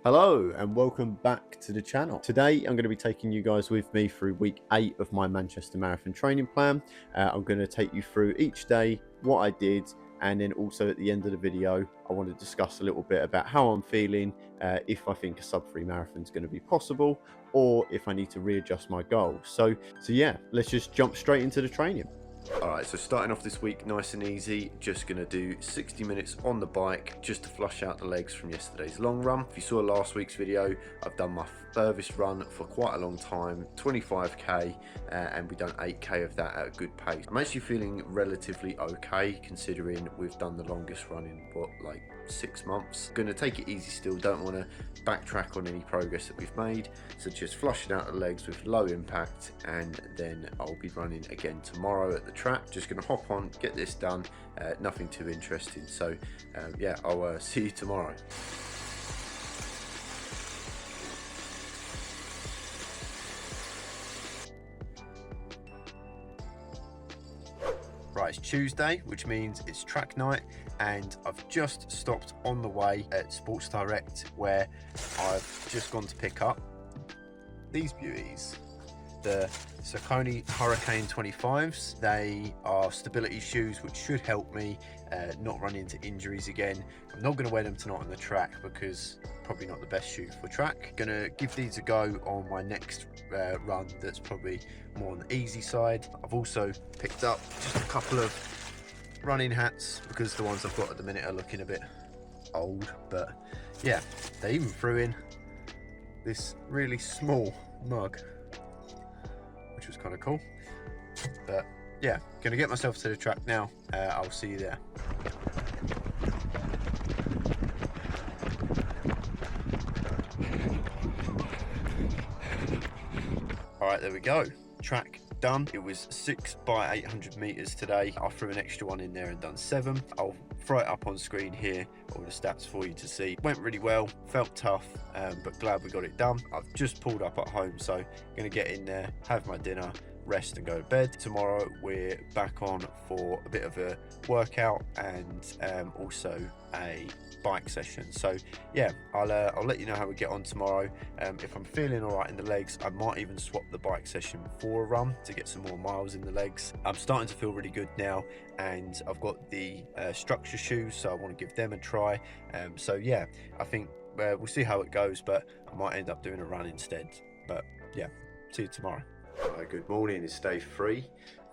Hello and welcome back to the channel. Today I'm going to be taking you guys with me through week 8 of my Manchester Marathon training plan. I'm going to take you through each day, what I did, and then also at the end of the video I want to discuss a little bit about how I'm feeling, if I think a sub-3 marathon is going to be possible, or if I need to readjust my goals. So yeah, let's just jump straight into the training. Alright, so starting off this week nice and easy, just going to do 60 minutes on the bike just to flush out the legs from yesterday's long run. If you saw last week's video, I've done my furthest run for quite a long time, 25k, and we've done 8k of that at a good pace. I'm actually feeling relatively okay considering we've done the longest run in what, like 6 months. Going to take it easy still, don't want to backtrack on any progress that we've made, so just flushing out the legs with low impact, and then I'll be running again tomorrow at the track. Just going to hop on, get this done, nothing too interesting, so yeah, I'll see you tomorrow. Right, it's Tuesday, which means it's track night, and I've just stopped on the way at Sports Direct, where I've just gone to pick up these beauties, the Saucony Hurricane 25s. They are stability shoes which should help me not run into injuries again. I'm not going to wear them tonight on the track because probably not the best shoe for track. Gonna give these a go on my next run that's probably more on the easy side. I've also picked up just a couple of running hats because the ones I've got at the minute are looking a bit old, but yeah, they even threw in this really small mug, which was kind of cool. But yeah, gonna get myself to the track now. I'll see you there. All right, there we go. Track done. It was 6 by 800 meters today. I threw an extra one in there and done 7. I'll throw it up on screen here, all the stats for you to see. Went really well, felt tough, but glad we got it done. I've just pulled up at home, so gonna get in there, have my dinner, rest and go to bed. Tomorrow we're back on for a bit of a workout and also a bike session. So yeah, I'll let you know how we get on tomorrow. If I'm feeling all right in the legs, I might even swap the bike session for a run to get some more miles in the legs. I'm starting to feel really good now, and I've got the structure shoes, so I want to give them a try. So yeah, I think we'll see how it goes, but I might end up doing a run instead. But yeah, see you tomorrow. Good morning, it's day 3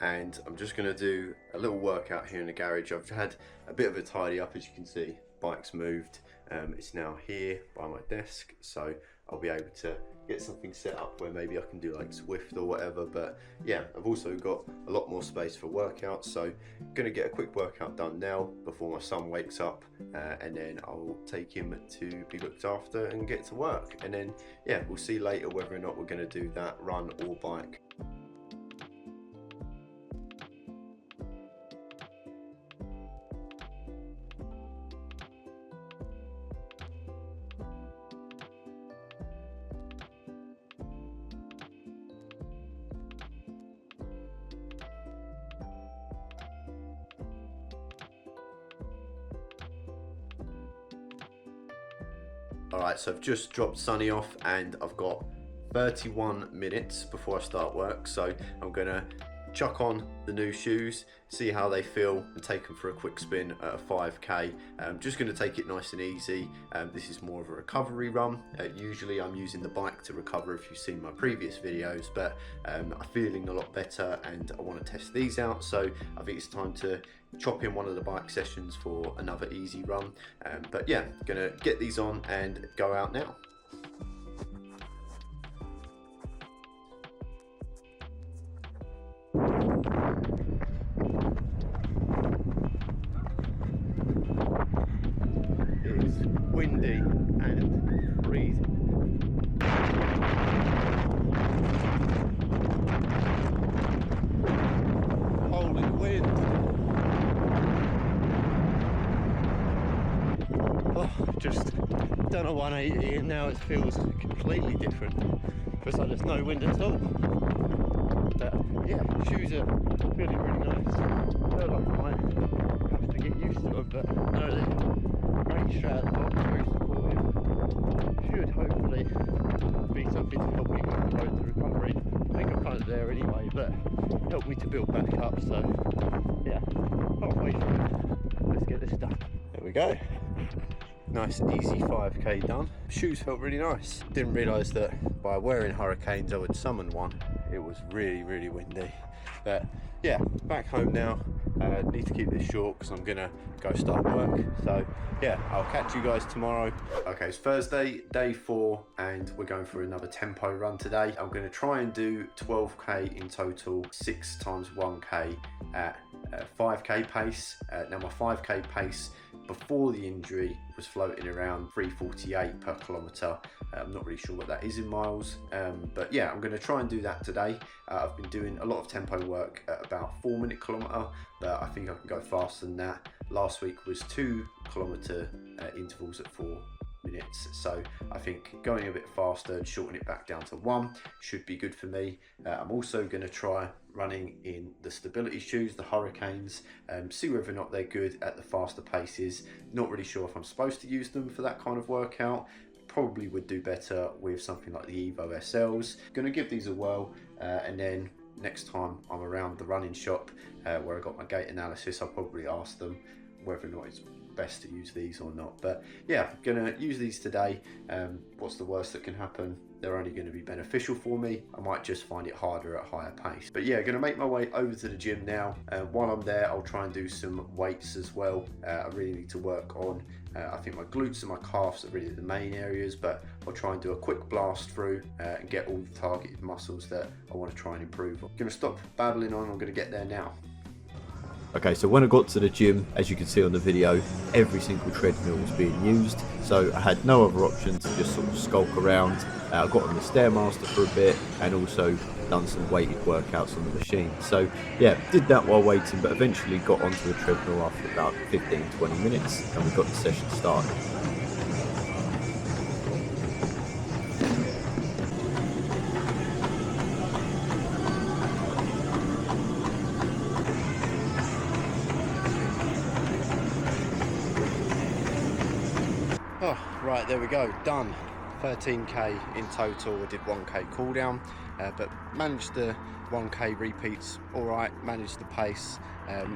and I'm just going to do a little workout here in the garage. I've had a bit of a tidy up, as you can see. Bike's moved, it's now here by my desk, so I'll be able to get something set up where maybe I can do like Zwift or whatever. But yeah, I've also got a lot more space for workouts, so I'm going to get a quick workout done now before my son wakes up, and then I'll take him to be looked after and get to work, and then yeah, we'll see later whether or not we're going to do that run or bike. Alright, so I've just dropped Sunny off and I've got 31 minutes before I start work, so I'm gonna chuck on the new shoes, see how they feel, and take them for a quick spin at a 5k. I'm just going to take it nice and easy. This is more of a recovery run. Usually I'm using the bike to recover, if you've seen my previous videos, but I'm feeling a lot better and I want to test these out, so I think it's time to chop in one of the bike sessions for another easy run. But yeah, gonna get these on and go out now. Windy and freezing. Holy wind. Oh, just done a 180 and now it feels completely different because there's no wind at all. But yeah, shoes are feeling really nice. I feel like I might have to get used to them, but no, they're great straight out the box, very supportive. Should there anyway, but helped me to build back up. So yeah, halfway through. Let's get this done. There we go. Nice easy 5k done. Shoes felt really nice. Didn't realise that by wearing Hurricanes I would summon one. It was really windy. But yeah, back home now. Need to keep this short because I'm gonna go start work. So yeah, I'll catch you guys tomorrow. Okay, it's Thursday, day 4, and we're going for another tempo run today. I'm gonna try and do 12k in total, 6 times 1k at 5k pace. Now my 5k pace before the injury was floating around 3:48 per kilometre. I'm not really sure what that is in miles, but yeah, I'm going to try and do that today. I've been doing a lot of tempo work at about 4-minute kilometre, but I think I can go faster than that. Last week was 2-kilometre intervals at 4 minutes, so I think going a bit faster and shortening it back down to 1 should be good for me. I'm also going to try running in the stability shoes, the Hurricanes, see whether or not they're good at the faster paces. Not really sure if I'm supposed to use them for that kind of workout. Probably would do better with something like the Evo SLs. Going to give these a whirl, and then next time I'm around the running shop where I got my gait analysis, I'll probably ask them whether or not it's best to use these or not. But yeah, gonna use these today. What's the worst that can happen? They're only going to be beneficial for me. I might just find it harder at a higher pace. But yeah, gonna make my way over to the gym now. While I'm there, I'll try and do some weights as well. I really need to work on, I think my glutes and my calves are really the main areas, but I'll try and do a quick blast through and get all the targeted muscles that I want to try and improve on. Gonna stop babbling on, I'm gonna get there now. Okay, so when I got to the gym, as you can see on the video, every single treadmill was being used, so I had no other option to just sort of skulk around. I got on the Stairmaster for a bit and also done some weighted workouts on the machine. So yeah, did that while waiting, but eventually got onto the treadmill after about 15-20 minutes and we got the session started. Oh, right, there we go, done. 13k in total. I did 1k cool down, but managed the 1k repeats all right, managed the pace.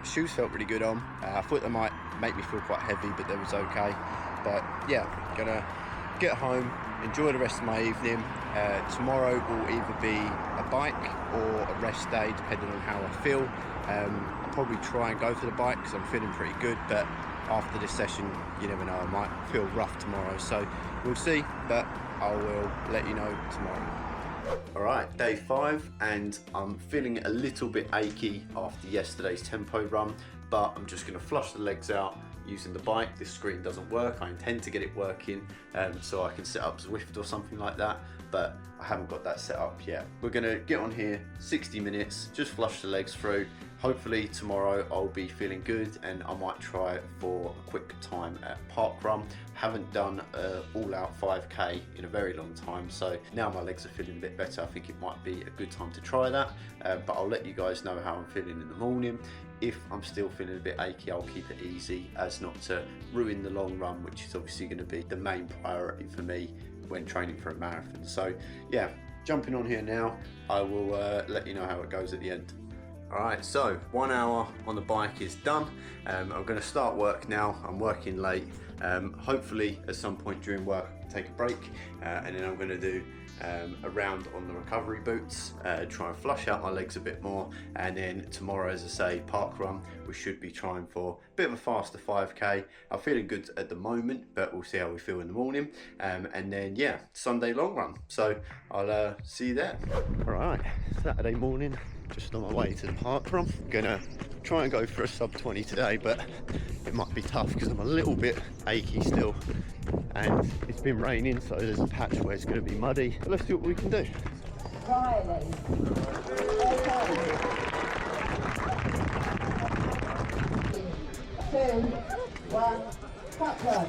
Shoes felt really good on. I thought they might make me feel quite heavy, but they was okay. But yeah, gonna get home, enjoy the rest of my evening. Tomorrow will either be a bike or a rest day, depending on how I feel. I'll probably try and go for the bike because I'm feeling pretty good, but after this session, you never know, I might feel rough tomorrow, so we'll see, but I will let you know tomorrow. Alright, day 5, and I'm feeling a little bit achy after yesterday's tempo run, but I'm just going to flush the legs out using the bike. This screen doesn't work. I intend to get it working so I can set up Zwift or something like that, but I haven't got that set up yet. We're going to get on here 60 minutes, just flush the legs through. Hopefully tomorrow I'll be feeling good and I might try for a quick time at Parkrun. Haven't done all out 5k in a very long time, so now my legs are feeling a bit better. I think it might be a good time to try that, but I'll let you guys know how I'm feeling in the morning. If I'm still feeling a bit achy, I'll keep it easy as not to ruin the long run, which is obviously going to be the main priority for me when training for a marathon. So yeah, jumping on here now, I will let you know how it goes at the end. Alright, so 1 hour on the bike is done. I'm going to start work now. I'm working late. Hopefully at some point during work I can take a break, and then I'm going to do a round on the recovery boots, try and flush out my legs a bit more, and then tomorrow, as I say, Parkrun, we should be trying for a bit of a faster 5k. I'm feeling good at the moment, but we'll see how we feel in the morning, and then yeah, Sunday long run, so I'll see you there. Alright, Saturday morning, just on my way to the Parkrun. Gonna try and go for a sub 20 today, but it might be tough because I'm a little bit achy still, and it's been raining, so there's a patch where it's going to be muddy. But let's see what we can do. Riley. Okay. 2, 1, cut run.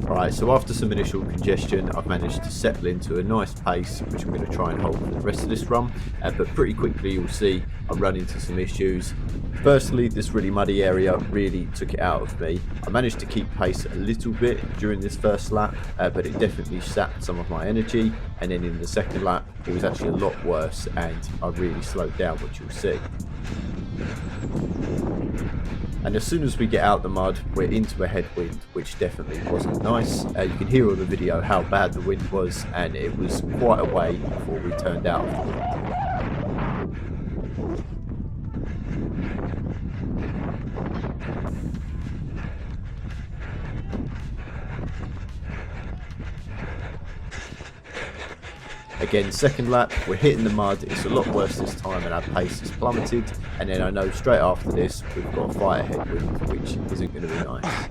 Alright, Right, so after some initial congestion, I've managed to settle into a nice pace, which I'm going to try and hold for the rest of this run. But pretty quickly, you'll see I run into some issues. Firstly, this really muddy area really took it out of me. I managed to keep pace a little bit during this first lap, but it definitely sapped some of my energy. And then in the second lap, it was actually a lot worse, and I really slowed down, which you'll see. And as soon as we get out the mud, we're into a headwind, which definitely wasn't nice. You can hear on the video how bad the wind was, and it was quite a way before we turned out of the wind. Again, second lap, we're hitting the mud, it's a lot worse this time and our pace has plummeted, and then I know straight after this we've got a fire headwind, which isn't going to be nice.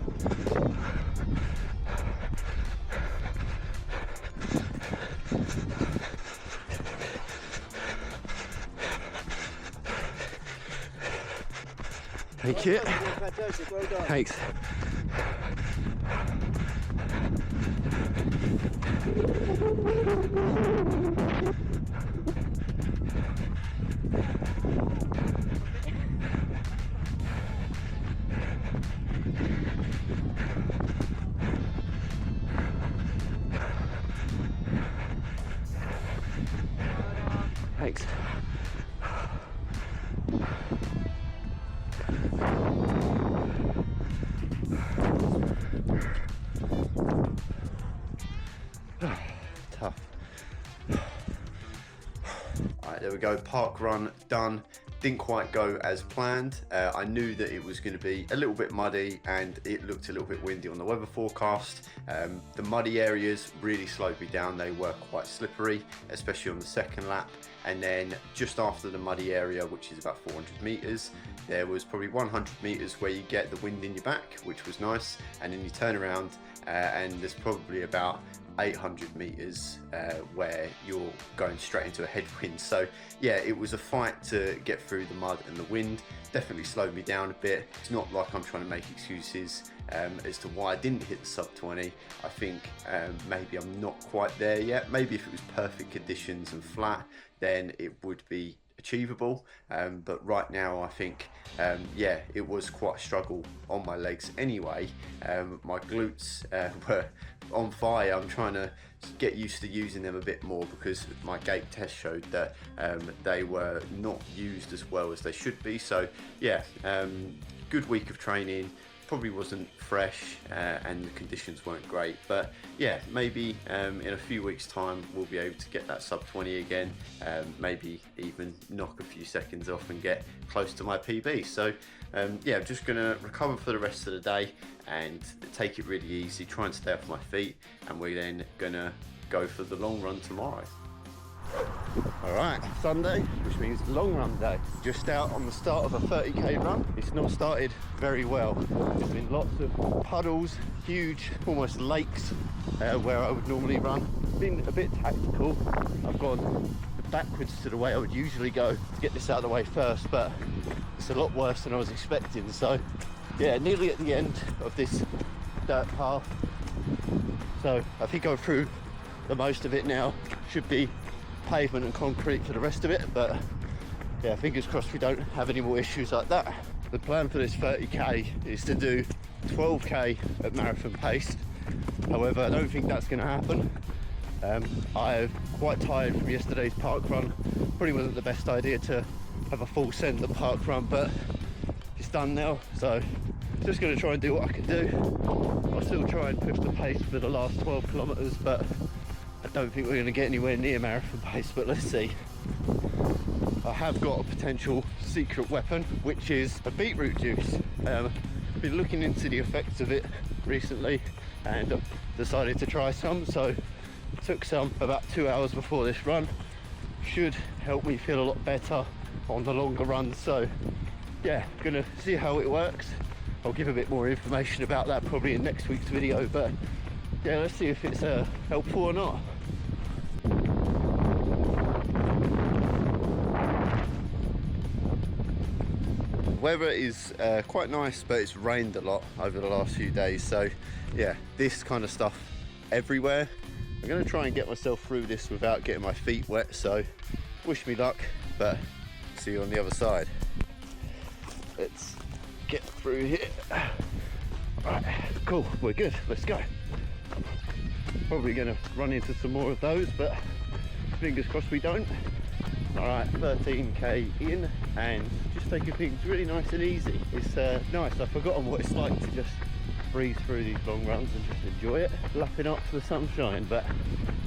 Thank you. Fantastic, well done. Thanks. Thanks. Tough. Alright, there we go, park run done. Didn't quite go as planned. I knew that it was going to be a little bit muddy and it looked a little bit windy on the weather forecast. The muddy areas really slowed me down. They were quite slippery, especially on the second lap. And then just after the muddy area, which is about 400 meters, there was probably 100 meters where you get the wind in your back, which was nice. And then you turn around and there's probably about 800 meters where you're going straight into a headwind. So yeah, it was a fight to get through the mud and the wind. Definitely slowed me down a bit. It's not like I'm trying to make excuses as to why I didn't hit the sub 20. I think maybe I'm not quite there yet. Maybe if it was perfect conditions and flat, then it would be achievable, but right now I think yeah, it was quite a struggle on my legs anyway. My glutes were on fire. I'm trying to get used to using them a bit more because my gait test showed that they were not used as well as they should be. So yeah, good week of training. Probably wasn't fresh and the conditions weren't great, but yeah, maybe in a few weeks time we'll be able to get that sub 20 again, maybe even knock a few seconds off and get close to my PB. So yeah, I'm just gonna recover for the rest of the day and take it really easy, try and stay off my feet, and we're then gonna go for the long run tomorrow. All right, Sunday, which means long run day. Just out on the start of a 30k run. It's not started very well. There's been lots of puddles, huge, almost lakes where I would normally run. It's been a bit tactical. I've gone backwards to the way I would usually go to get this out of the way first, but it's a lot worse than I was expecting. So yeah, nearly at the end of this dirt path. So I think I'm through the most of it now. Should be pavement and concrete for the rest of it, but yeah, fingers crossed we don't have any more issues like that. The plan for this 30k is to do 12k at marathon pace. However, I don't think that's going to happen. I'm quite tired from yesterday's park run. Probably wasn't the best idea to have a full send the park run, but it's done now, so just going to try and do what I can do. I'll still try and push the pace for the last 12 kilometers, but I don't think we're going to get anywhere near marathon pace, but let's see. I have got a potential secret weapon, which is a beetroot juice. I've been looking into the effects of it recently and decided to try some, so took some about 2 hours before this run. Should help me feel a lot better on the longer runs. So yeah, gonna see how it works. I'll give a bit more information about that probably in next week's video, but yeah, let's see if it's helpful or not. weather is quite nice, but it's rained a lot over the last few days. So yeah, this kind of stuff everywhere. I'm going to try and get myself through this without getting my feet wet, so wish me luck, but see you on the other side. Let's get through here. Right, cool, we're good, let's go. Probably going to run into some more of those, but fingers crossed we don't. All right, 13k in, and just taking things really nice and easy. It's nice. I've forgotten what it's like to just breeze through these long runs and just enjoy it, lapping up to the sunshine. But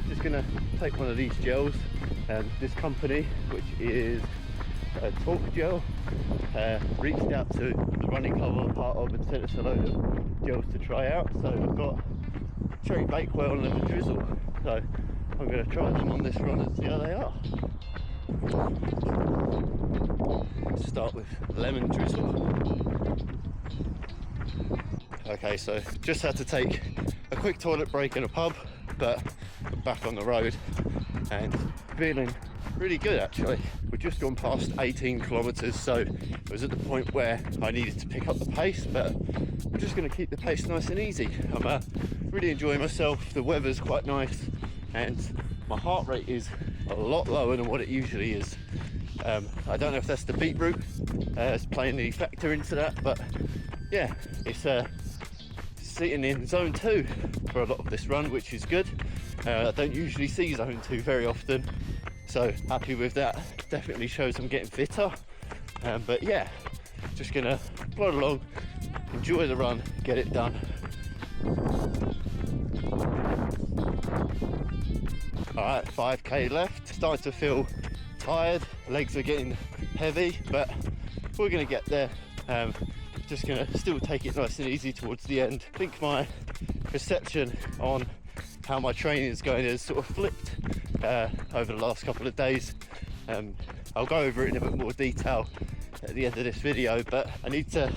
just gonna take one of these gels. This company, which is Talk Gel, reached out to the running club I'm part of and sent us a load of gels to try out. So I've got Cherry Bakewell and Lemon Drizzle, so I'm going to try them on this run and see how they are. Let's start with Lemon Drizzle. Okay, so just had to take a quick toilet break in a pub, but I'm back on the road and feeling really good actually. We've just gone past 18 kilometers, so it was at the point where I needed to pick up the pace, but I'm just going to keep the pace nice and easy. I'm really enjoying myself. The weather's quite nice and my heart rate is a lot lower than what it usually is. I don't know if that's the beetroot, it's playing the factor into that, but yeah, it's sitting in zone 2 for a lot of this run, which is good. I don't usually see zone 2 very often, so happy with that. Definitely shows I'm getting fitter, but yeah, just gonna plod along, enjoy the run, get it done. Alright, 5k left. Starting to feel tired, legs are getting heavy, but we're gonna get there. Just gonna still take it nice and easy towards the end. I think my perception on how my training is going has sort of flipped over the last couple of days. I'll go over it in a bit more detail at the end of this video, but I need to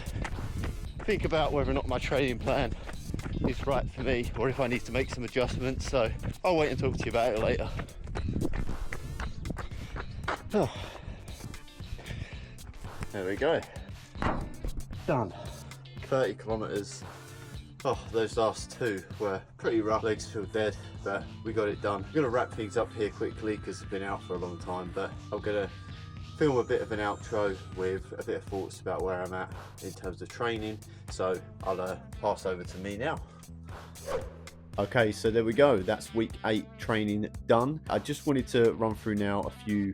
think about whether or not my training plan is right for me or if I need to make some adjustments, so I'll wait and talk to you about it later. Oh. There we go, done. 30 kilometers. Oh, those last 2 were pretty rough. Legs feel dead, but we got it done. I'm gonna wrap things up here quickly because it's been out for a long time, but I'm gonna film a bit of an outro with a bit of thoughts about where I'm at in terms of training. So I'll pass over to me now. Okay, so there we go. That's week 8 training done. I just wanted to run through now a few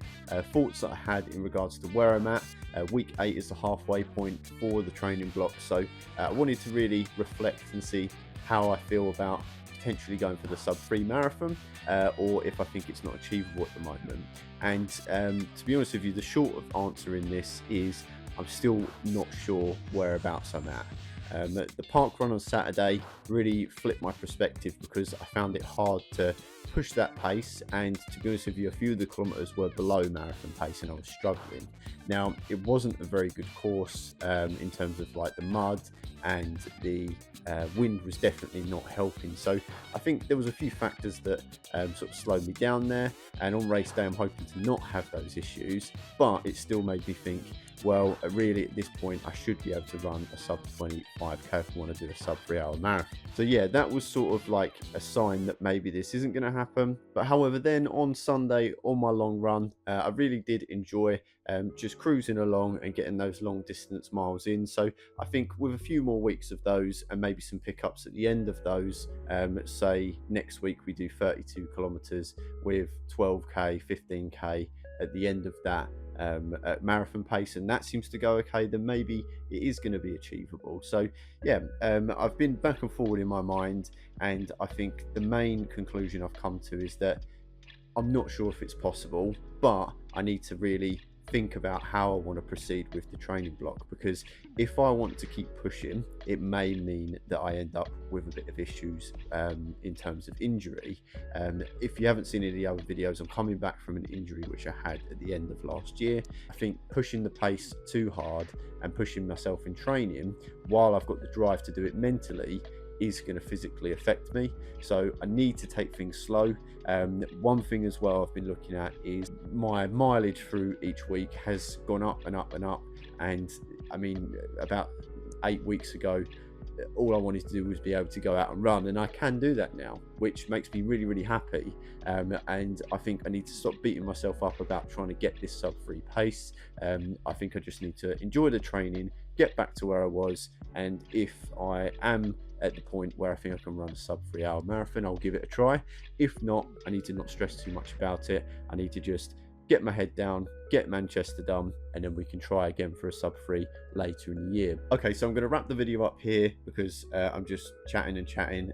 thoughts that I had in regards to where I'm at. Week 8 is the halfway point for the training block, so I wanted to really reflect and see how I feel about potentially going for the sub-3 marathon, or if I think it's not achievable at the moment. And to be honest with you, the short of answer in this is I'm still not sure whereabouts I'm at. The park run on Saturday really flipped my perspective because I found it hard to push that pace, and to be honest with you, a few of the kilometers were below marathon pace and I was struggling. Now, it wasn't a very good course in terms of like the mud, and the wind was definitely not helping. So I think there was a few factors that sort of slowed me down there, and on race day I'm hoping to not have those issues, but it still made me think, well, really at this point I should be able to run a sub 25k if I want to do a sub 3 hour marathon. So yeah, that was sort of like a sign that maybe this isn't going to happen. But however, then on Sunday on my long run, I really did enjoy just cruising along and getting those long distance miles in. So I think with a few more weeks of those and maybe some pickups at the end of those, say next week we do 32 kilometers with 12k 15k at the end of that at marathon pace, and that seems to go okay, then maybe it is going to be achievable. So yeah, I've been back and forward in my mind, and I think the main conclusion I've come to is that I'm not sure if it's possible, but I need to really think about how I want to proceed with the training block, because if I want to keep pushing, it may mean that I end up with a bit of issues in terms of injury. If you haven't seen any of the other videos, I'm coming back from an injury which I had at the end of last year. I think pushing the pace too hard and pushing myself in training while I've got the drive to do it mentally is going to physically affect me, so I need to take things slow. One thing as well I've been looking at is my mileage through each week has gone up and up and up, and I mean, about 8 weeks ago, all I wanted to do was be able to go out and run, and I can do that now, which makes me really, really happy. And I think I need to stop beating myself up about trying to get this sub-3 pace. I think I just need to enjoy the training, get back to where I was, and if I am at the point where I think I can run a sub-3 hour marathon, I'll give it a try. If not, I need to not stress too much about it. I need to just get my head down, get Manchester done, and then we can try again for a sub-3 later in the year. Okay, so I'm going to wrap the video up here because I'm just chatting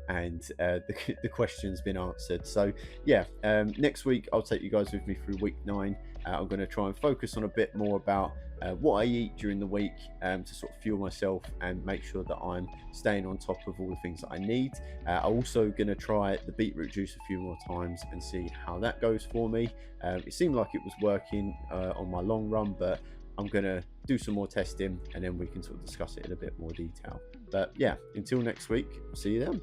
and the question's been answered. So yeah, next week I'll take you guys with me through week 9. I'm going to try and focus on a bit more about what I eat during the week to sort of fuel myself and make sure that I'm staying on top of all the things that I need. I'm also going to try the beetroot juice a few more times and see how that goes for me. It seemed like it was working on my long run, but I'm going to do some more testing and then we can sort of discuss it in a bit more detail. But yeah, until next week, see you then.